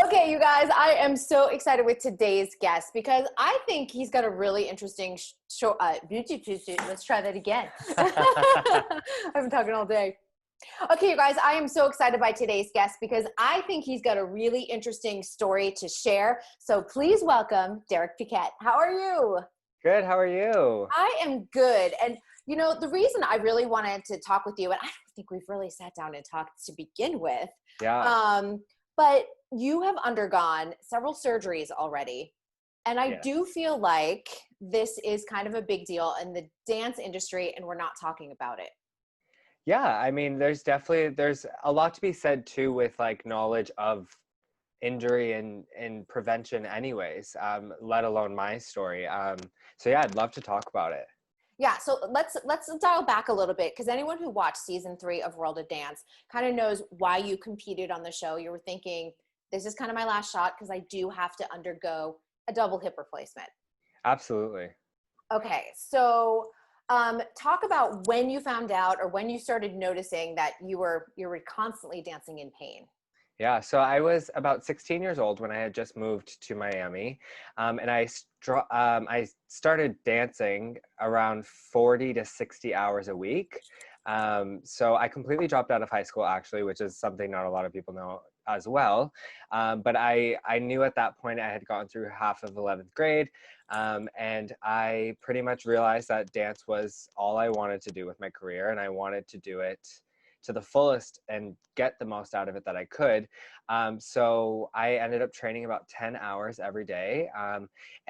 Okay, you guys, I am so excited with today's guest because I think he's got a really interesting show. Let's try that again. I've been talking all day. Okay, you guys, I am so excited by today's guest because I think he's got a really interesting story to share. So please welcome Derek Piquette. How are you? Good. How are you? I am good. And you know, the reason I really wanted to talk with you, and I don't think we've really sat down and talked to begin with, Yeah. um, but you have undergone several surgeries already. And I do Yes. feel like this is kind of a big deal in the dance industry, and we're not talking about it. Yeah. I mean, there's a lot to be said too with like knowledge of injury and prevention anyways, let alone my story. So yeah, I'd love to talk about it. Yeah, so let's dial back a little bit because anyone who watched season 3 of World of Dance kind of knows why you competed on the show. You were thinking, this is kind of my last shot because I do have to undergo a double hip replacement. Absolutely. Okay, so talk about when you found out or when you started noticing that you were constantly dancing in pain. Yeah, so I was about 16 years old when I had just moved to Miami, and I started dancing around 40 to 60 hours a week. So I completely dropped out of high school, actually, which is something not a lot of people know as well. But I knew at that point I had gone through half of 11th grade, and I pretty much realized that dance was all I wanted to do with my career, and I wanted to do it to the fullest and get the most out of it that I could. So I ended up training about 10 hours every day.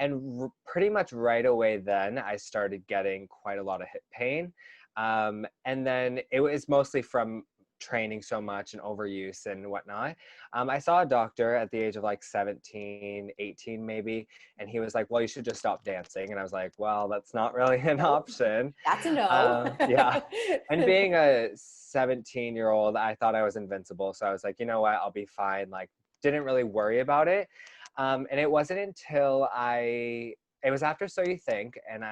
And pretty much right away then, I started getting quite a lot of hip pain. And then it was mostly from training so much and overuse and whatnot. I saw a doctor at the age of like 17, 18 maybe, and he was like, well, you should just stop dancing. And I was like, well, that's not really an Nope, option. that's a no. Yeah. And being a 17-year-old, I thought I was invincible. So I was like, you know what, I'll be fine. Like, didn't really worry about it. And it wasn't until it was after So You Think, and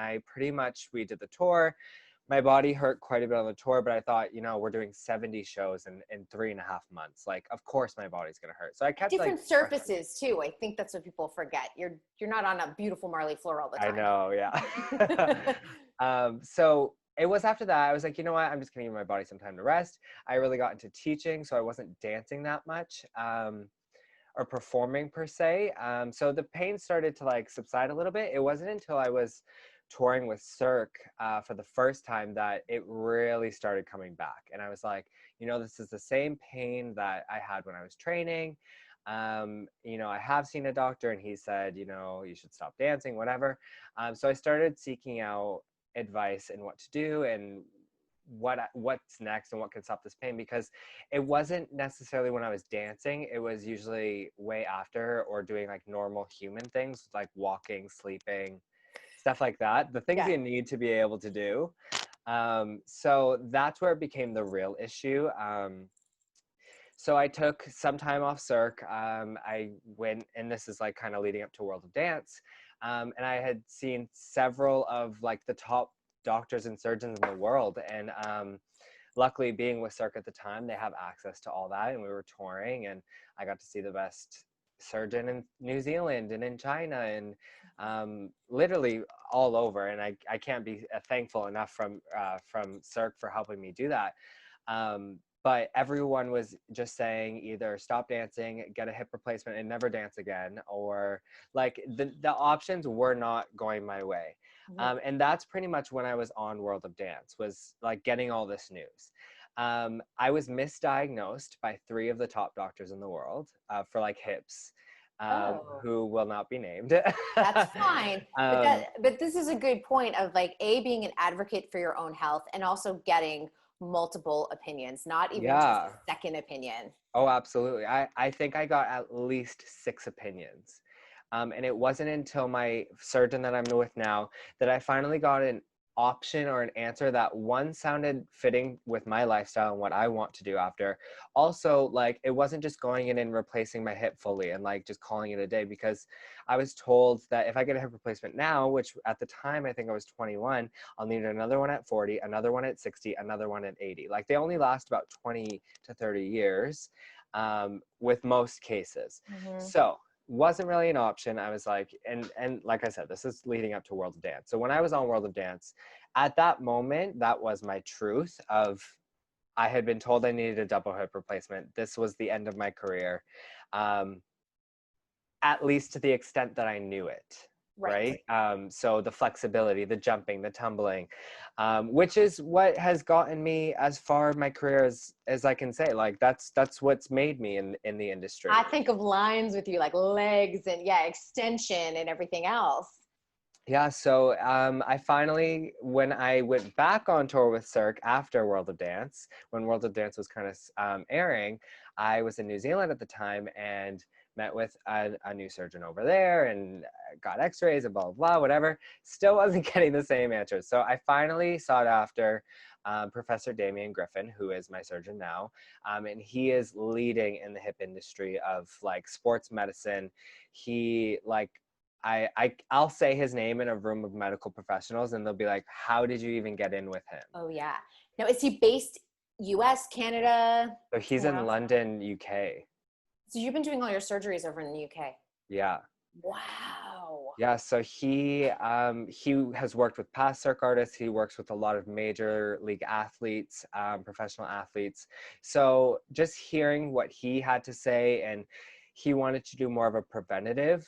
we did the tour. My body hurt quite a bit on the tour, but I thought, we're doing 70 shows in 3.5 months. Like, of course my body's gonna hurt. So I kept like Different surfaces too. I think that's what people forget. You're not on a beautiful Marley floor all the I time. know, yeah. So it was after that, I was like, you know what, I'm just gonna give my body some time to rest. I really got into teaching, so I wasn't dancing that much, or performing per se. So the pain started to like subside a little bit. It wasn't until I was touring with Cirque for the first time that it really started coming back. And I was like, this is the same pain that I had when I was training. I have seen a doctor and he said, you should stop dancing, whatever. So I started seeking out advice and what to do and what's next and what can stop this pain, because it wasn't necessarily when I was dancing. It was usually way after, or doing like normal human things like walking, sleeping, stuff like that, the things Yeah. you need to be able to do. So that's where it became the real issue. So I took some time off Cirque. I went, and this is like kind of leading up to World of Dance. And I had seen several of like the top doctors and surgeons in the world. And luckily, being with Cirque at the time, they have access to all that. And we were touring, and I got to see the best surgeon in New Zealand and in China and literally all over. And I can't be thankful enough from Cirque for helping me do that. But everyone was just saying either stop dancing, get a hip replacement, and never dance again, or like the options were not going my way. And that's pretty much when I was on World of Dance, was like getting all this news. I was misdiagnosed by 3 of the top doctors in the world for like hips, Oh. who will not be named. That's fine. um, But this is a good point of like being an advocate for your own health and also getting multiple opinions, not even just yeah. a second opinion. Oh, absolutely. I think I got at least 6 opinions. And it wasn't until my surgeon that I'm with now that I finally got an option or an answer that, one, sounded fitting with my lifestyle and what I want to do after. Also, like, it wasn't just going in and replacing my hip fully and like just calling it a day, because I was told that if I get a hip replacement now, which at the time I think I was 21, I'll need another one at 40, another one at 60, another one at 80. Like, they only last about 20 to 30 years. with most cases. Mm-hmm. So wasn't really an option. I was like, and like I said, this is leading up to World of Dance. So when I was on World of Dance, at that moment, that was my truth of, I had been told I needed a double hip replacement. This was the end of my career, at least to the extent that I knew it. Right. So the flexibility, the jumping, the tumbling, which is what has gotten me as far in my career as I can say. Like that's what's made me in the industry. I think of lines with you, like legs and extension and everything else. Yeah, so I finally, when I went back on tour with Cirque after World of Dance, when World of Dance was kind of airing, I was in New Zealand at the time and met with a new surgeon over there and got x-rays and blah, blah, blah, whatever. Still wasn't getting the same answers. So I finally sought after Professor Damien Griffin, who is my surgeon now, and he is leading in the hip industry of like sports medicine. He like, I'll say his name in a room of medical professionals and they'll be like, how did you even get in with him? Oh yeah. Now, is he based US, Canada? So he's in London, UK. So you've been doing all your surgeries over in the UK? Yeah. Wow. Yeah, so he has worked with past Cirque artists. He works with a lot of major league athletes, professional athletes. So just hearing what he had to say, and he wanted to do more of a preventative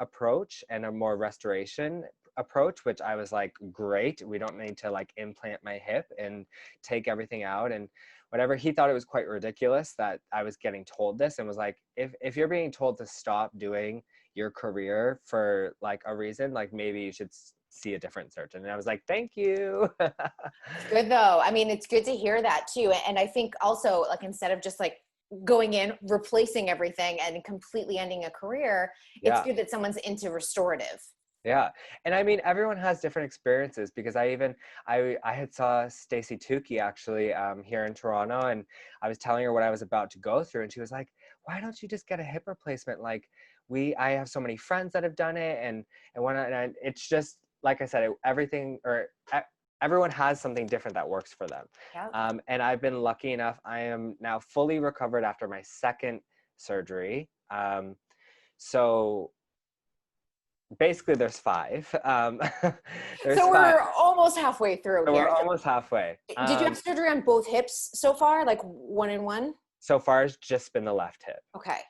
approach and a more restoration approach, which I was like, great. We don't need to like implant my hip and take everything out and whatever. He thought it was quite ridiculous that I was getting told this, and was like, if you're being told to stop doing your career for like a reason, like maybe you should see a different surgeon. And I was like, thank you. It's good though. I mean, it's good to hear that too. And I think also, like, instead of just like going in, replacing everything and completely ending a career, it's good that someone's into restorative. Yeah. And I mean, everyone has different experiences, because I had saw SYTYCD actually here in Toronto, and I was telling her what I was about to go through, and she was like, why don't you just get a hip replacement? Like I have so many friends that have done it, and whatnot. And it's just, like I said, everyone has something different that works for them. Yep. And I've been lucky enough. I am now fully recovered after my second surgery. So basically there's 5. So we're almost halfway through So here. we're almost halfway. Did you have surgery on both hips so far, like one and one? So far it's just been the left hip. Okay.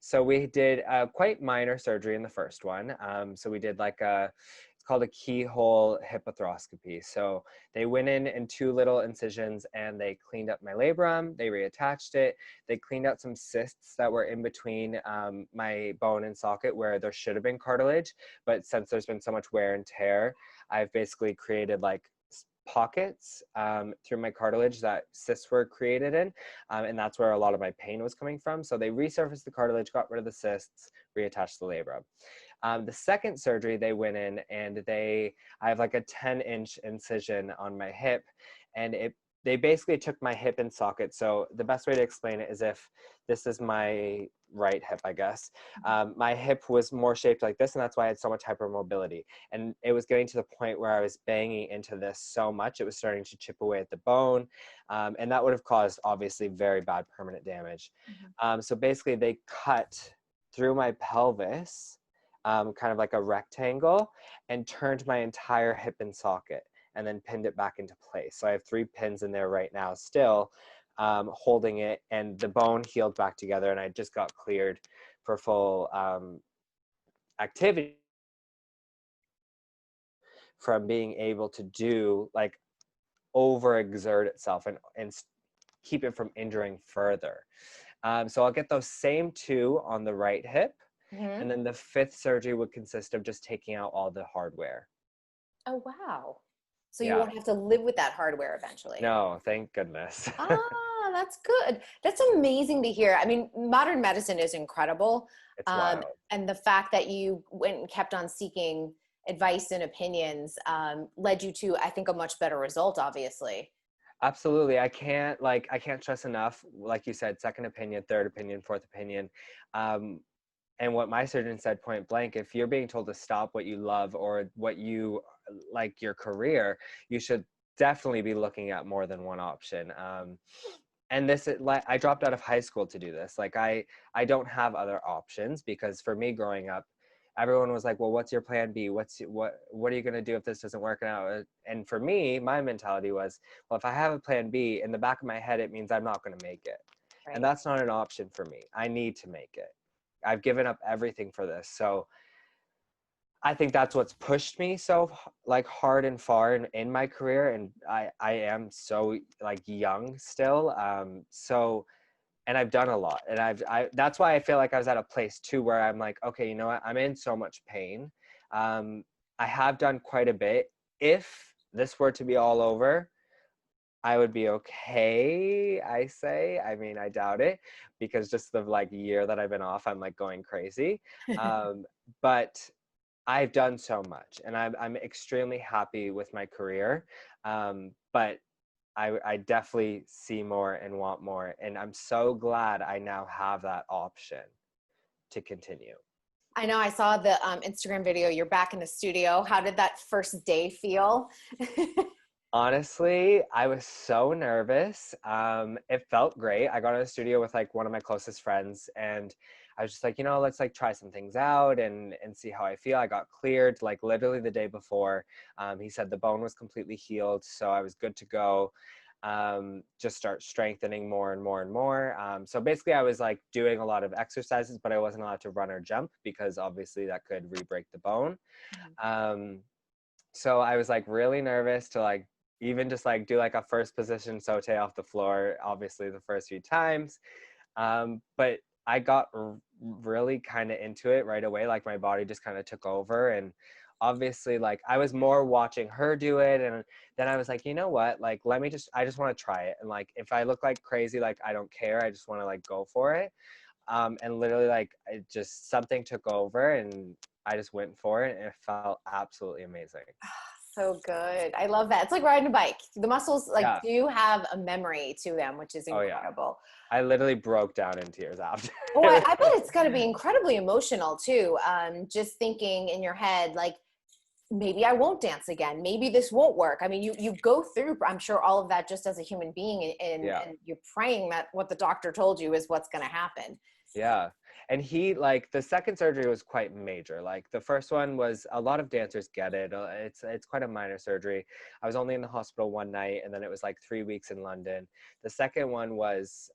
So we did quite minor surgery in the first one. So we did like it's called a keyhole hip arthroscopy. So they went in 2 little incisions and they cleaned up my labrum. They reattached it. They cleaned out some cysts that were in between my bone and socket where there should have been cartilage. But since there's been so much wear and tear, I've basically created like pockets through my cartilage that cysts were created in, and that's where a lot of my pain was coming from. So they resurfaced the cartilage, got rid of the cysts, reattached the labrum. The second surgery, they went in and I have like a 10-inch incision on my hip, and they basically took my hip and socket. So the best way to explain it is, if this is my right hip, I guess, my hip was more shaped like this, and that's why I had so much hypermobility. And it was getting to the point where I was banging into this so much, it was starting to chip away at the bone. And that would have caused obviously very bad permanent damage. So basically they cut through my pelvis, kind of like a rectangle, and turned my entire hip and socket, and then pinned it back into place. So I have 3 pins in there right now still, holding it, and the bone healed back together, and I just got cleared for full activity from being able to do like overexert itself and keep it from injuring further. So I'll get those same 2 on the right hip. And then the 5th surgery would consist of just taking out all the hardware. Oh, wow. So you won't have to live with that hardware eventually. No, thank goodness. That's good. That's amazing to hear. I mean, modern medicine is incredible. It's wild. And the fact that you went and kept on seeking advice and opinions led you to, I think, a much better result, obviously. Absolutely. I can't stress enough, like you said, second opinion, third opinion, fourth opinion. And what my surgeon said point blank, if you're being told to stop what you love or what you like your career, you should definitely be looking at more than one option. and this is like, I dropped out of high school to do this. Like I don't have other options, because for me growing up, everyone was like, well, what's your plan B? What are you going to do if this doesn't work out? And for me, my mentality was, well, if I have a plan B, in the back of my head, it means I'm not going to make it. And Right. that's not an option for me. I need to make it. I've given up everything for this. So I think that's what's pushed me so like hard and far in my career. And I am so like young still. So, and I've done a lot, and that's why I feel like I was at a place too, where I'm like, okay, you know what? I'm in so much pain. Um, I have done quite a bit. If this were to be all over, I would be okay, I say. I mean, I doubt it, because just the like year that I've been off, I'm like going crazy. But I've done so much, and I'm extremely happy with my career. But I definitely see more and want more, and I'm so glad I now have that option to continue. I know I saw the Instagram video. You're back in the studio. How did that first day feel? Honestly, I was so nervous. It felt great. I got in the studio with like one of my closest friends, and I was just like, let's like try some things out and see how I feel. I got cleared like literally the day before. He said the bone was completely healed, so I was good to go. Just start strengthening more and more and more. So basically I was like doing a lot of exercises, but I wasn't allowed to run or jump, because obviously that could re-break the bone. Um, so I was like really nervous to like even just like do like a first position saute off the floor, obviously the first few times. But I got really kind of into it right away. Like my body just kind of took over, and obviously like I was more watching her do it, and then I was like, you know what, like I just want to try it, and like if I look like crazy, like I don't care, I just want to like go for it. And literally like it just something took over, and I just went for it, and it felt absolutely amazing. So good. I love that. It's like riding a bike. The muscles like Yeah. do have a memory to them, which is Oh yeah. incredible. I literally broke down in tears after. Oh, I bet it's got to be incredibly emotional too. Just thinking in your head, like, maybe I won't dance again. Maybe this won't work. I mean, you go through, I'm sure, all of that just as a human being, Yeah. and you're praying that what the doctor told you is what's going to happen. Yeah. And he like the second surgery was quite major. Like the first one was, a lot of dancers get it. It's quite a minor surgery. I was only in the hospital one night, and then it was like 3 weeks in London. The second one was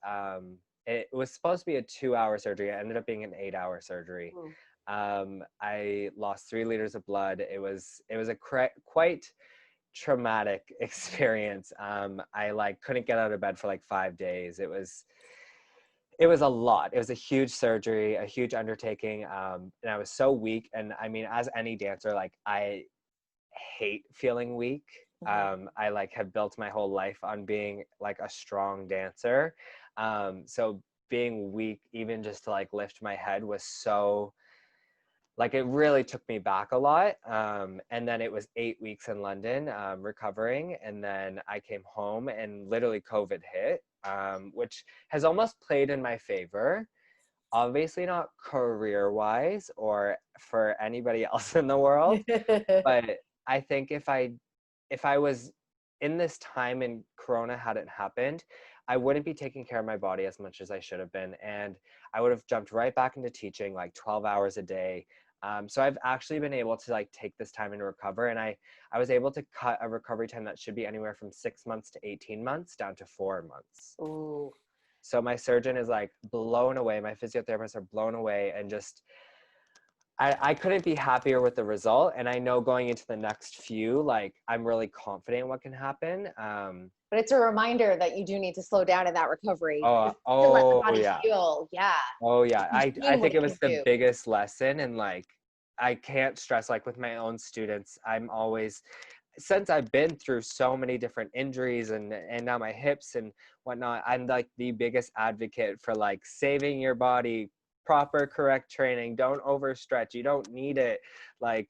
it was supposed to be a 2-hour surgery. It ended up being an 8-hour surgery. Mm. I lost 3 liters of blood. It was a quite traumatic experience. I like couldn't get out of bed for like 5 days. It was a lot. It was a huge surgery, a huge undertaking. And I was so weak. And I mean, as any dancer, like I hate feeling weak. Mhm. I like have built my whole life on being like a strong dancer. So being weak, even just to like lift my head, was so like it really took me back a lot. And then it was 8 weeks in London, recovering, and then I came home, and literally COVID hit, which has almost played in my favor. Obviously not career wise or for anybody else in the world, but I think if I was in this time and Corona hadn't happened, I wouldn't be taking care of my body as much as I should have been. And I would have jumped right back into teaching like 12 hours a day. So I've actually been able to like take this time and recover. And I was able to cut a recovery time that should be anywhere from 6 months to 18 months down to 4 months. Ooh. So my surgeon is like blown away. My physiotherapists are blown away, and just I couldn't be happier with the result. And I know going into the next few, like I'm really confident in what can happen. But it's a reminder that you do need to slow down in that recovery Oh, just to let the body yeah. heal. Yeah. Oh yeah. You've I seen what think it it can was the do. biggest lesson. And like I can't stress, like with my own students, I'm always, since I've been through so many different injuries and now my hips and whatnot, I'm like the biggest advocate for like saving your body, proper correct training. Don't overstretch. You don't need it. Like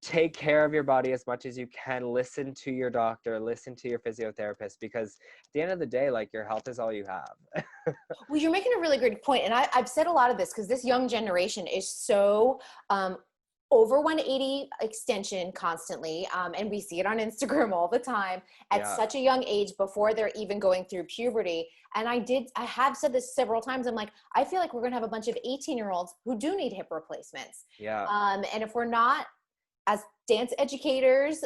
take care of your body as much as you can. Listen to your doctor, listen to your physiotherapist, because at the end of the day, like your health is all you have. Well, you're making a really great point. And I've said a lot of this because this young generation is so over 180 extension constantly. And we see it on Instagram all the time at such a young age before they're even going through puberty. And I have said this several times. I'm like, I feel like we're going to have a bunch of 18-year-olds who do need hip replacements. Yeah. And if we're not, as dance educators,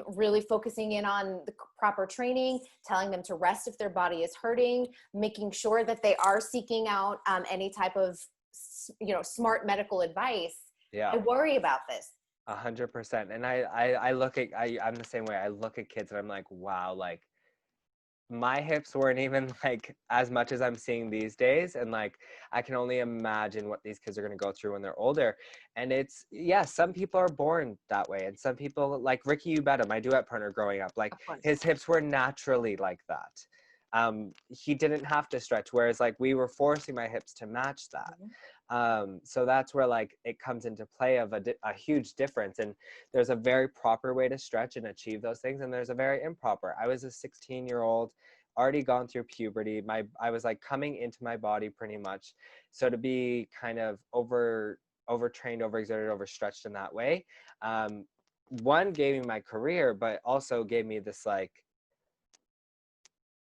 really focusing in on the proper training, telling them to rest if their body is hurting, making sure that they are seeking out any type of, smart medical advice. Yeah. I worry about this. 100%. And I look at, I'm the same way. I look at kids and I'm like, wow, like my hips weren't even like as much as I'm seeing these days. And like, I can only imagine what these kids are going to go through when they're older. And it's, some people are born that way. And some people, like Ricky Ubeda, my duet partner growing up, like his hips were naturally like that. He didn't have to stretch, whereas like we were forcing my hips to match that. So that's where like it comes into play of a huge difference. And there's a very proper way to stretch and achieve those things, and there's a very improper. I was a 16-year-old, already gone through puberty. I was like coming into my body pretty much. So to be kind of overtrained, overexerted, overstretched in that way, one, gave me my career, but also gave me this like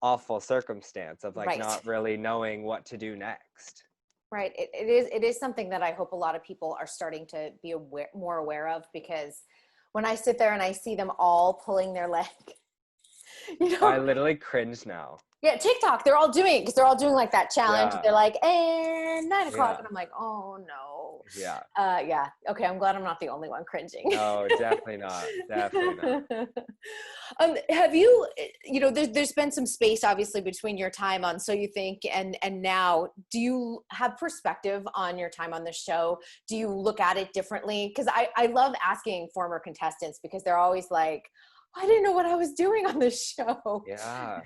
awful circumstance of like not really knowing what to do next. Right. It is something that I hope a lot of people are starting to be more aware of, because when I sit there and I see them all pulling their leg, I literally cringe now. Yeah, TikTok, they're all doing, because they're all doing like that challenge. They're like, and 9 o'clock, and I'm like, oh no. Yeah. Yeah. Okay, I'm glad I'm not the only one cringing. No, definitely not. Definitely not. Have you, there's been some space obviously between your time on So You Think and now. Do you have perspective on your time on the show? Do you look at it differently? Because I love asking former contestants, because they're always like, I didn't know what I was doing on this show. Yeah.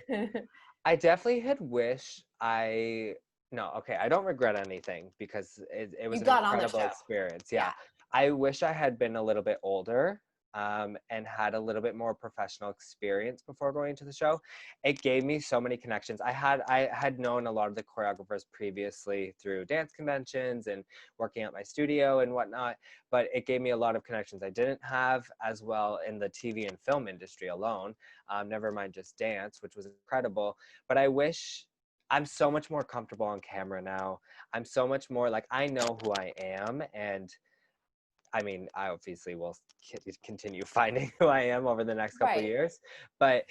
I definitely had wished I don't regret anything, because it was an incredible experience. Yeah. I wish I had been a little bit older and had a little bit more professional experience before going into the show. It gave me so many connections. I had known a lot of the choreographers previously through dance conventions and working at my studio and whatnot, but it gave me a lot of connections I didn't have as well in the TV and film industry alone, never mind just dance, which was incredible. But I wish I'm so much more comfortable on camera now. I'm so much more like, I know who I am, and I mean, I obviously will continue finding who I am over the next couple of years, but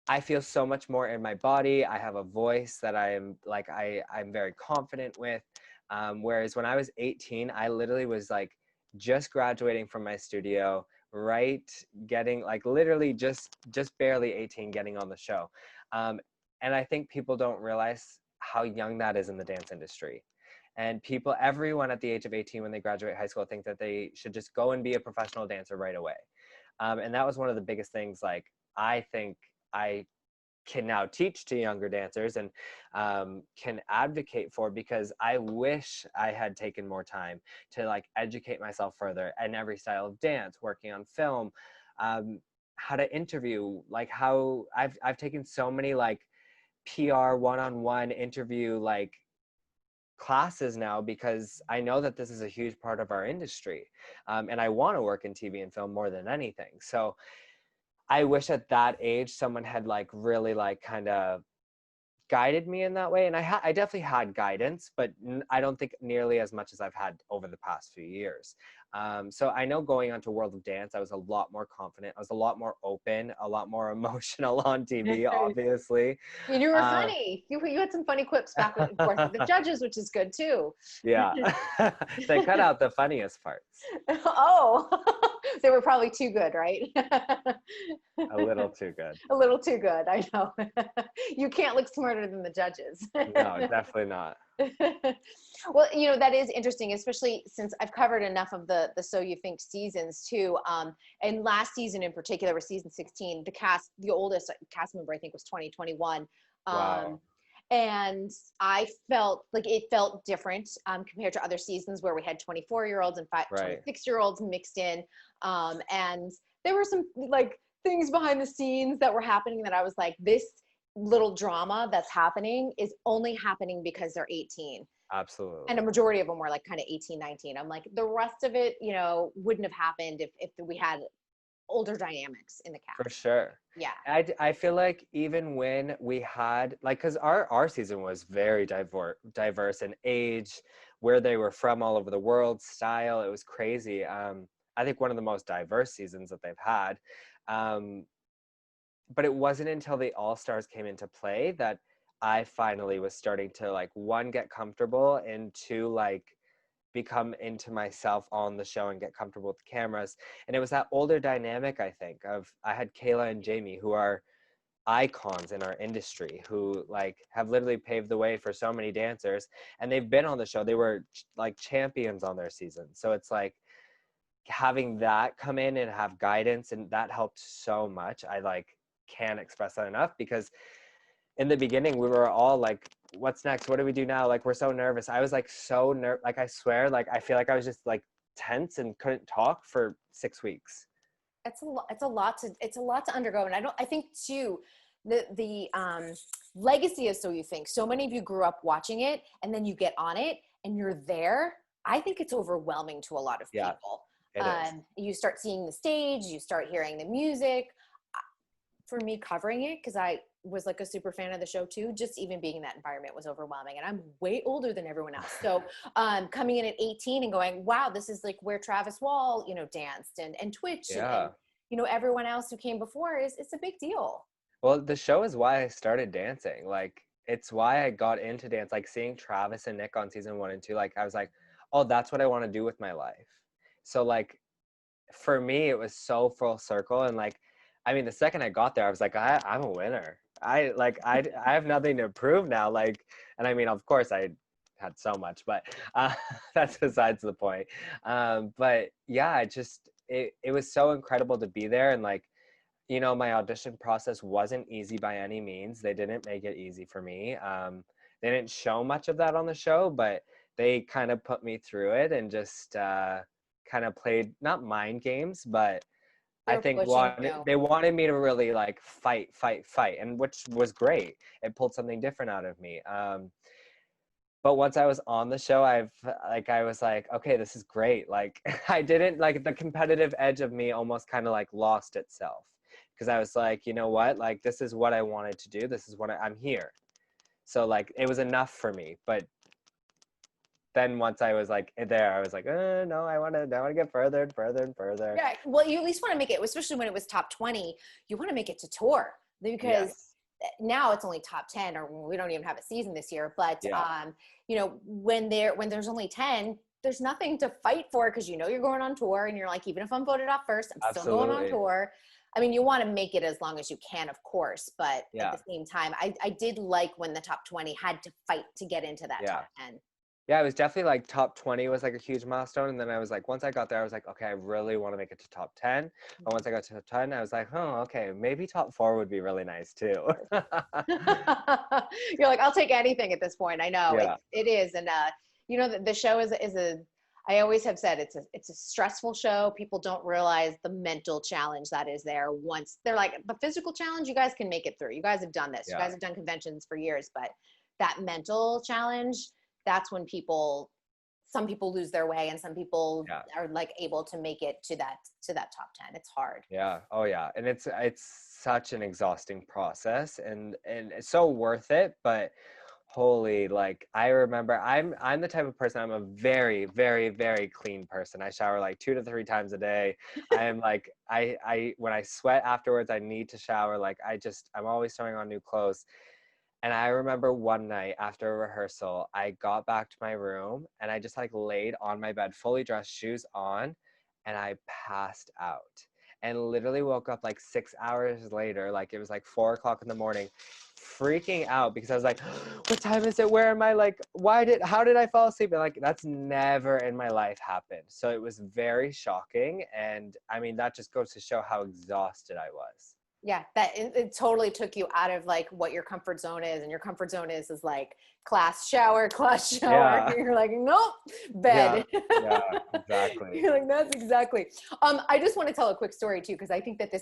I feel so much more in my body. I have a voice that I'm very confident with. Whereas when I was 18, I literally was like just graduating from my studio, getting like literally just barely 18, getting on the show. And I think people don't realize how young that is in the dance industry. And everyone at the age of 18 when they graduate high school think that they should just go and be a professional dancer right away. And that was one of the biggest things, like, I think I can now teach to younger dancers and can advocate for, because I wish I had taken more time to like educate myself further in every style of dance, working on film, how to interview, like how I've taken so many like PR one-on-one interview like classes now, because I know that this is a huge part of our industry, and I want to work in TV and film more than anything. So I wish at that age someone had like really like kind of guided me in that way. And I definitely had guidance, but I don't think nearly as much as I've had over the past few years. So I know going onto World of Dance, I was a lot more confident. I was a lot more open, a lot more emotional on TV, obviously. And you were funny. You had some funny quips back and forth with the judges, which is good too. Yeah. They cut out the funniest parts. Oh, they were probably too good, right? A little too good. A little too good, I know. You can't look smarter than the judges. No, definitely not. Well, that is interesting, especially since I've covered enough of the So You Think seasons too. And last season in particular was season 16. The oldest cast member, I think, was 2021. Wow. And I felt like it felt different compared to other seasons where we had 24-year-olds and 26-year-olds mixed in. And there were some like things behind the scenes that were happening that I was like, this little drama that's happening is only happening because they're 18. Absolutely. And a majority of them were like kind of 18, 19. I'm like, the rest of it, wouldn't have happened if we had older dynamics in the For cast. sure. Yeah. I feel like even when we had like, because our season was very diverse in age, where they were from all over the world, style, it was crazy. I think one of the most diverse seasons that they've had. Um, but it wasn't until the All Stars came into play that I finally was starting to like, one, get comfortable, and two, like become into myself on the show and get comfortable with the cameras. And it was that older dynamic, I think, of I had Kayla and Jamie, who are icons in our industry, who like have literally paved the way for so many dancers, and they've been on the show. They were like champions on their season. So it's like having that come in and have guidance, and that helped so much. I like can't express that enough, because in the beginning we were all like, what's next, what do we do now, like we're so nervous. I was like so like I swear, like I feel like I was just like tense and couldn't talk for 6 weeks. It's a lot to undergo. And I think too, the legacy is, so you think so many of you grew up watching it, and then you get on it and you're there. I think it's overwhelming to a lot of Yeah, people. it is. You start seeing the stage, you start hearing the music. For me, covering it, because I was like a super fan of the show too, just even being in that environment was overwhelming. And I'm way older than everyone else. So coming in at 18 and going, wow, this is like where Travis Wall, danced, and Twitch, Yeah. and everyone else who came before, it's a big deal. Well, the show is why I started dancing. Like, it's why I got into dance. Like, seeing Travis and Nick on season 1 and 2, like, I was like, oh, that's what I want to do with my life. So, like, for me, it was so full circle. And, like, I mean, the second I got there, I was like, I'm a winner. I have nothing to prove now. Like, and I mean, of course, I had so much, but that's besides the point. But yeah, it was so incredible to be there. And, like, my audition process wasn't easy by any means. They didn't make it easy for me. They didn't show much of that on the show, but they kind of put me through it, and just kind of played, not mind games, but They I were think pushing you. they wanted me to really like fight, and which was great. It pulled something different out of me. But once I was on the show, I was like, okay, this is great. Like, I didn't like, the competitive edge of me almost kind of like lost itself, because I was like, you know what, like, this is what I wanted to do. This is what I'm here. So like, it was enough for me. But then once I was like there, I was like, no, I want to get further and further and further. Yeah, well, you at least want to make it, especially when it was top 20, you want to make it to tour, because Yes. now it's only top 10, or we don't even have a season this year. But, Yeah. when there's only 10, there's nothing to fight for, because you're going on tour, and you're like, even if I'm voted off first, I'm still going on Absolutely. tour. I mean, you want to make it as long as you can, of course, but at Yeah. the same time, I did like when the top 20 had to fight to get into that Yeah. top 10. Yeah, it was definitely like top 20 was like a huge milestone. And then I was like, once I got there, I was like, okay, I really want to make it to top 10. But once I got to top 10, I was like, oh, okay, maybe top 4 would be really nice too. You're like, I'll take anything at this point. I know Yeah. it is. And, the show is I always have said it's a stressful show. People don't realize the mental challenge that is there. Once they're like, the physical challenge, you guys can make it through. You guys have done this. You Yeah. guys have done conventions for years, but that mental challenge, that's when some people lose their way, and some people Yeah. are like able to make it to that top 10. It's hard. Yeah. Oh yeah. And it's such an exhausting process, and it's so worth it. But holy, like, I remember I'm the type of person, I'm a very, very, very clean person. I shower like 2 to 3 times a day. I'm like, I when I sweat afterwards, I need to shower. Like, I'm always throwing on new clothes. And I remember one night after a rehearsal, I got back to my room, and I just like laid on my bed, fully dressed, shoes on, and I passed out. And literally woke up like 6 hours later, like it was like 4 o'clock in the morning, freaking out, because I was like, what time is it? Where am I? Like, how did I fall asleep? And like, that's never in my life happened. So it was very shocking. And I mean, that just goes to show how exhausted I was. Yeah, that it totally took you out of like what your comfort zone is, and your comfort zone is like class shower. Yeah. You're like, nope, bed. Yeah, exactly. You're like, that's exactly. I just want to tell a quick story too, because I think that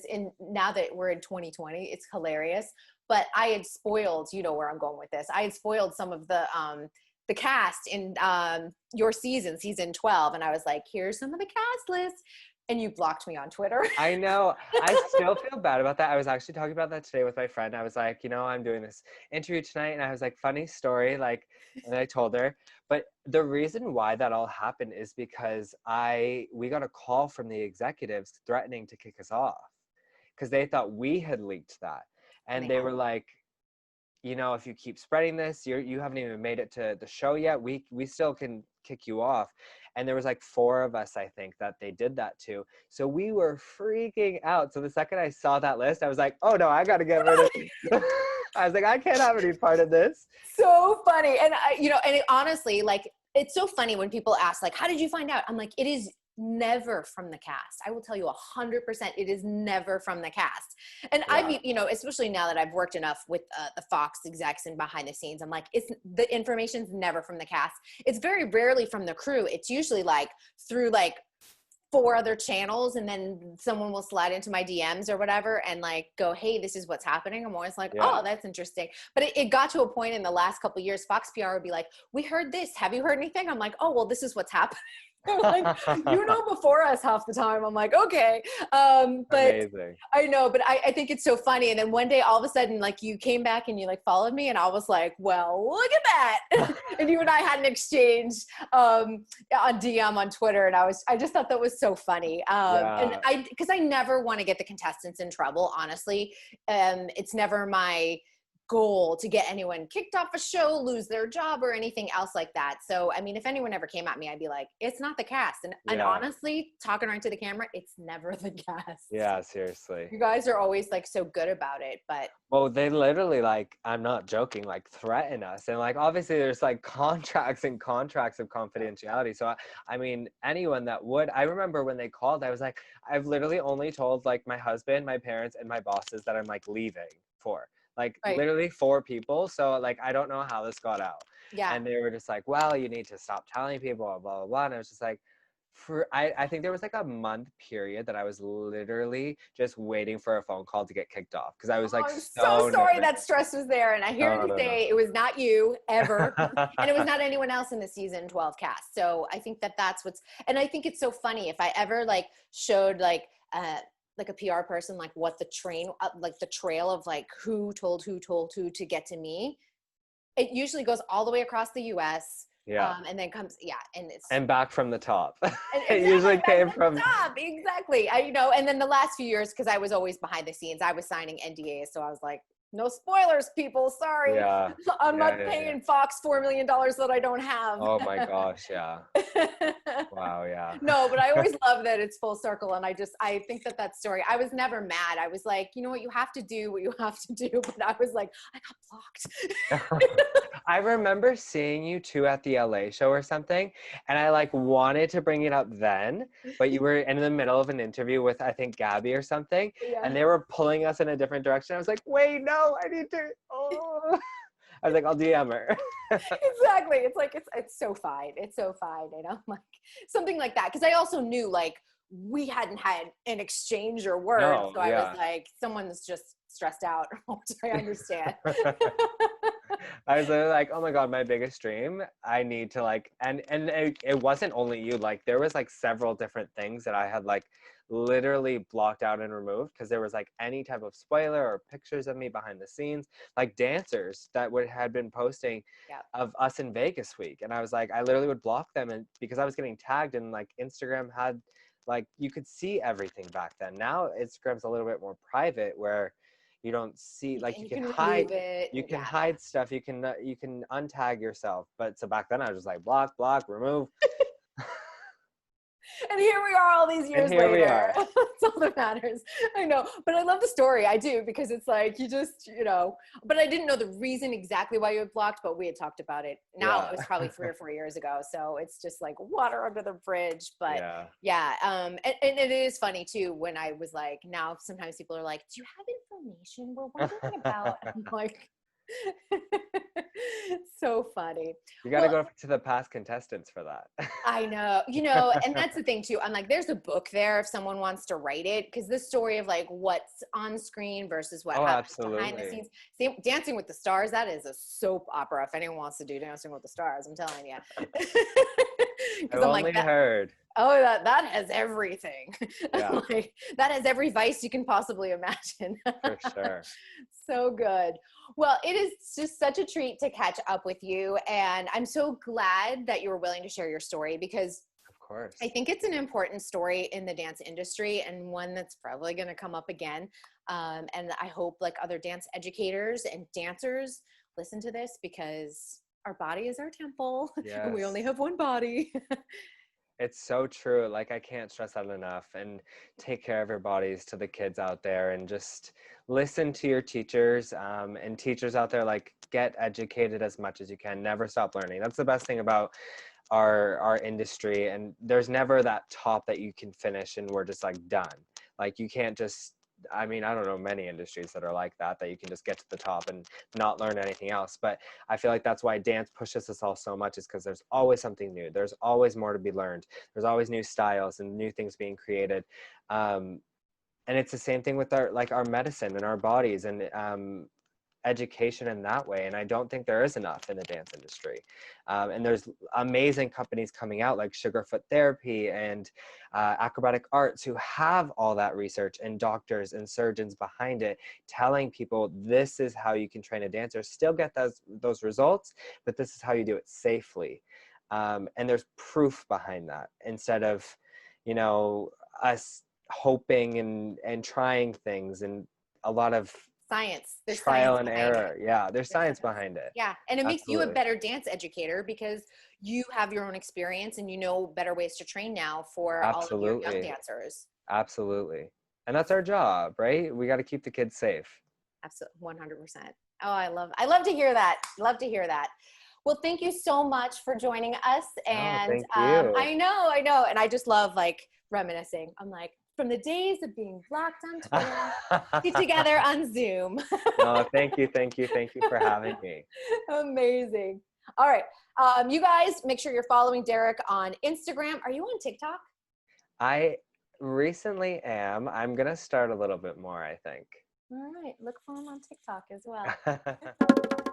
now that we're in 2020, it's hilarious. But I had spoiled, where I'm going with this. I had spoiled some of the cast in your season 12. And I was like, here's some of the cast lists. And you blocked me on Twitter. I know. I still feel bad about that. I was actually talking about that today with my friend. I was like, I'm doing this interview tonight. And I was like, funny story. Like, and I told her. But the reason why that all happened is because we got a call from the executives threatening to kick us off because they thought we had leaked that. And they were like, if you keep spreading this, you haven't even made it to the show yet. We still can kick you off. And there was like 4 of us, I think, that they did that to. So we were freaking out. So the second I saw that list, I was like, oh no, I got to get rid of it. I was like, I can't have any part of this. So funny. And honestly, like, it's so funny when people ask, like, how did you find out? I'm like, it is never from the cast. I will tell you 100%, it is never from the cast. And I've, especially now that I've worked enough with the Fox execs and behind the scenes, I'm like, the information's never from the cast. It's very rarely from the crew. It's usually like through like 4 other channels, and then someone will slide into my DMs or whatever and like go, hey, this is what's happening. I'm always like, oh, that's interesting. But it got to a point in the last couple of years, Fox PR would be like, we heard this. Have you heard anything? I'm like, oh, well, this is what's happening. Like, before us half the time. I'm like, okay. But amazing. I know, but I think it's so funny. And then one day all of a sudden, like, you came back and you like followed me, and I was like, well, look at that. And you and I had an exchange on DM on Twitter. And I just thought that was so funny. And because I never want to get the contestants in trouble, honestly. It's never my goal to get anyone kicked off a show, lose their job, or anything else like that. So, I mean, if anyone ever came at me, I'd be like, it's not the cast. And honestly, talking right to the camera, it's never the cast. Yeah, seriously. You guys are always like so good about it, but. Well, they literally, like, I'm not joking, like, threaten us. And like, obviously there's like contracts of confidentiality. So, I mean, anyone that would, I remember when they called, I was like, I've literally only told like my husband, my parents, and my bosses that I'm like leaving for. Like literally 4 people. So like, I don't know how this got out. Yeah. And they were just like, well, you need to stop telling people, blah, blah, blah. And I was just like, I think there was like a month period that I was literally just waiting for a phone call to get kicked off. Cause I was like, I'm so sorry nervous. that stress was there. And I hear you say it was not you ever. And it was not anyone else in the season 12 cast. So I think that's and I think it's so funny if I ever like showed like a PR person, like what the trail of like who told who to get to me. It usually goes all the way across the US. Yeah. And then comes, and back from the top. It usually came from the top. Exactly. And then the last few years, cause I was always behind the scenes, I was signing NDAs. So I was like, no spoilers, people. Sorry. Yeah. I'm not paying Fox $4 million that I don't have. Oh my gosh. Yeah. Wow. Yeah. No, but I always love that it's full circle. And I think that story, I was never mad. I was like, you know what, you have to do what you have to do. But I was like, I got blocked. I remember seeing you too at the LA show or something. And I like wanted to bring it up then, but you were in the middle of an interview with, I think, Gabby or something. Yeah. And they were pulling us in a different direction. I was like, wait, no, I need to, I was like, I'll DM her. Exactly. It's like, it's so fine. It's so fine. Like something like that. Cause I also knew like we hadn't had an exchange or word. No, so I was like, someone's just stressed out. I understand. I was like, oh my God, my biggest dream. I need to like, and it wasn't only you, like there was like several different things that I had like literally blocked out and removed because there was like any type of spoiler or pictures of me behind the scenes, like dancers that had been posting of us in Vegas week. And I was like, I literally would block them, and because I was getting tagged, and like Instagram had like, you could see everything back then. Now Instagram's a little bit more private where you don't see, like you can hide it. You can hide stuff. You can untag yourself. But so back then I was just like block, remove. And here we are all these years later. We are. That's all that matters. I know. But I love the story. I do, because it's like, you just, but I didn't know the reason exactly why you had blocked, but we had talked about it. Now it was probably 3 or 4 years ago. So it's just like water under the bridge. But and it is funny too, when I was like, now sometimes people are like, do you have information we're wondering about? I'm like, So funny. You got to Well, go to the past contestants for that. I know, and that's the thing too. I'm like, there's a book there if someone wants to write it, because this story of like what's on screen versus what Oh, happens behind the absolutely. scenes. See, Dancing with the Stars, that is a soap opera. If anyone wants to do Dancing with the Stars, I'm telling you. Because I've I'm like only that. heard. Oh, that has everything. Yeah, Like that has every vice you can possibly imagine. for sure. So good. Well, it is just such a treat to catch up with you. And I'm so glad that you were willing to share your story, because Of course. I think it's an important story in the dance industry, and one that's probably going to come up again. And I hope like other dance educators and dancers listen to this, because our body is our temple and we only Yes. have one body. It's so true. Like, I can't stress that enough. And take care of your bodies to the kids out there, and just listen to your teachers, and teachers out there, like, get educated as much as you can. Never stop learning. That's the best thing about our industry. And there's never that top that you can finish and we're just like done. Like, you can't just, I mean, I don't know many industries that are like that you can just get to the top and not learn anything else. But I feel like that's why dance pushes us all so much, is because there's always something new. There's always more to be learned. There's always new styles and new things being created. And it's the same thing with our medicine and our bodies, and education in that way. And I don't think there is enough in the dance industry. And there's amazing companies coming out like Sugarfoot Therapy and Acrobatic Arts, who have all that research, and doctors and surgeons behind it, telling people this is how you can train a dancer, still get those results, but this is how you do it safely. And there's proof behind that, instead of, us hoping and trying things, and a lot of Science. There's trial science and behind it. error. Yeah, there's There's science science. behind it. Yeah. And it makes you a Absolutely. better dance educator, because you have your own experience and you know better ways to train now for all of your young Absolutely. dancers. Absolutely. And that's our job, right? We got to keep the kids safe. Absolutely. 100%. Oh, I love to hear that. Love to hear that. Well, thank you so much for joining us. Oh, And thank you. I know. And I just love like reminiscing. I'm like, from the days of being blocked on Twitter to together on Zoom. No, thank you. Thank you. Thank you for having me. Amazing. All right. You guys make sure you're following Derek on Instagram. Are you on TikTok? I recently am. I'm going to start a little bit more, I think. All right. Look for him on TikTok as well.